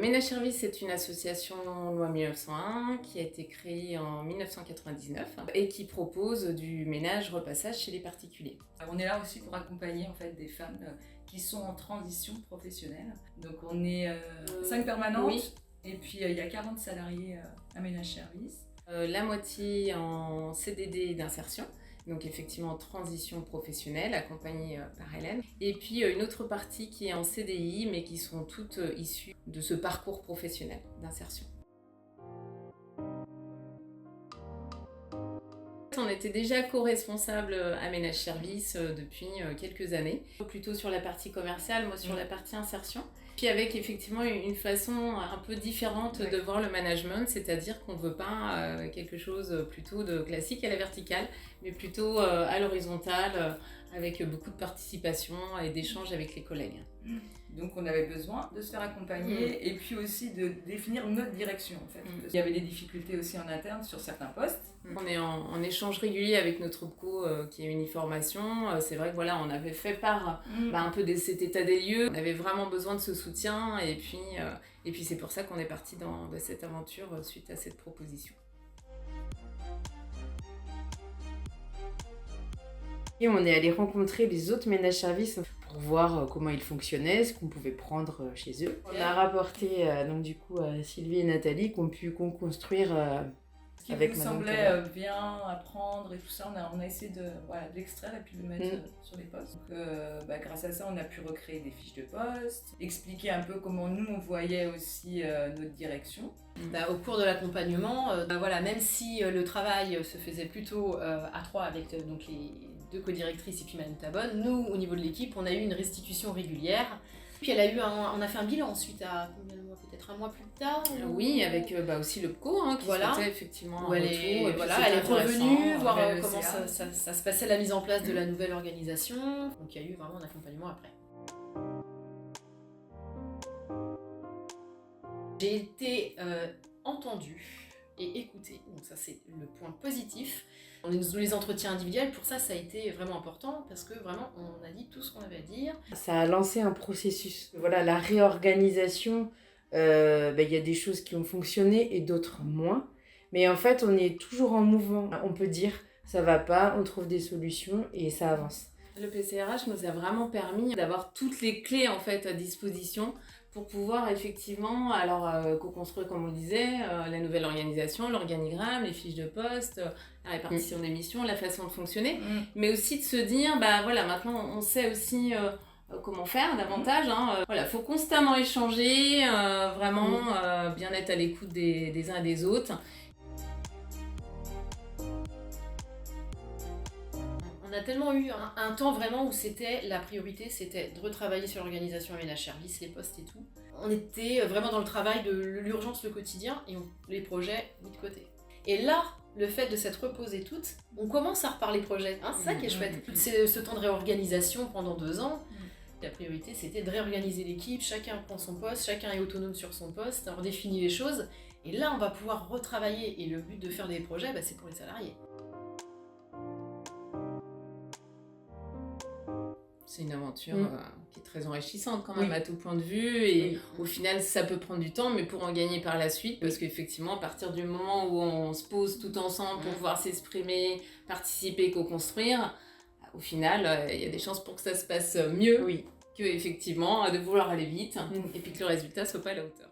Ménage Service est une association loi 1901 qui a été créée en 1999 et qui propose du ménage repassage chez les particuliers. On est là aussi pour accompagner en fait des femmes qui sont en transition professionnelle. Donc on est 5 permanentes, oui. Et puis il y a 40 salariés à Ménage Service. La moitié en CDD d'insertion. Donc effectivement en transition professionnelle, accompagnée par Hélène. Et puis une autre partie qui est en CDI, mais qui sont toutes issues de ce parcours professionnel d'insertion. On était déjà co-responsable à Ménage Service depuis quelques années. Plutôt sur la partie commerciale, moi sur la partie insertion. Puis avec effectivement une façon un peu différente de voir le management, c'est-à-dire qu'on ne veut pas quelque chose plutôt de classique à la verticale, mais plutôt à l'horizontale, avec beaucoup de participation et d'échanges avec les collègues. Donc on avait besoin de se faire accompagner et puis aussi de définir notre direction en fait. Il y avait des difficultés aussi en interne sur certains postes. On est en échange régulier avec notre OPCO qui est Uniformation. C'est vrai que voilà, on avait fait part un peu de cet état des lieux. On avait vraiment besoin de ce soutien et puis c'est pour ça qu'on est parti dans cette aventure suite à cette proposition. Et on est allé rencontrer les autres ménages services pour voir comment ils fonctionnaient, ce qu'on pouvait prendre chez eux. On a rapporté donc du coup à Sylvie et Nathalie qu'on pu construire ce qui avec nous semblait bien à prendre et tout ça, on a essayé de l'extraire et puis de le mettre sur les postes. Donc, grâce à ça, on a pu recréer des fiches de poste, expliquer un peu comment nous on voyait aussi notre direction. Au cours de l'accompagnement, même si le travail se faisait plutôt à 3 avec donc les 2 co-directrices et puis Madame Tabonne, nous, au niveau de l'équipe, on a eu une restitution régulière. Puis on a fait un bilan ensuite à combien de mois, peut-être un mois plus tard. Oui, avec aussi le PCO qui souhaitait effectivement elle est revenue, voir comment ça se passait la mise en place de la nouvelle organisation. Donc il y a eu vraiment un accompagnement après. J'ai été entendue et écoutée, donc ça c'est le point positif. Les entretiens individuels, pour ça a été vraiment important parce que vraiment on a dit tout ce qu'on avait à dire. Ça a lancé un processus. Voilà, la réorganisation, y a des choses qui ont fonctionné et d'autres moins. Mais en fait, on est toujours en mouvement. On peut dire ça va pas, on trouve des solutions et ça avance. Le PCRH nous a vraiment permis d'avoir toutes les clés en fait à disposition pour pouvoir effectivement co-construire, comme on le disait, la nouvelle organisation, l'organigramme, les fiches de poste, la répartition des missions, la façon de fonctionner, mais aussi de se dire, maintenant on sait aussi comment faire davantage. Faut constamment échanger, bien être à l'écoute des uns et des autres. On a tellement eu un temps vraiment où la priorité, c'était de retravailler sur l'organisation à Ménage Service, les postes et tout. On était vraiment dans le travail de l'urgence, le quotidien, et les projets mis de côté. Et là, le fait de s'être reposées toutes, on commence à reparler projets. C'est ça qui est chouette. C'est ce temps de réorganisation pendant 2 ans. La priorité, c'était de réorganiser l'équipe, chacun prend son poste, chacun est autonome sur son poste, on redéfinit les choses. Et là, on va pouvoir retravailler. Et le but de faire des projets, c'est pour les salariés. C'est une aventure qui est très enrichissante quand même à tout point de vue et au final ça peut prendre du temps mais pour en gagner par la suite parce qu'effectivement à partir du moment où on se pose tout ensemble pour pouvoir s'exprimer, participer, co-construire, au final il y a des chances pour que ça se passe mieux que effectivement de vouloir aller vite et puis que le résultat soit pas à la hauteur.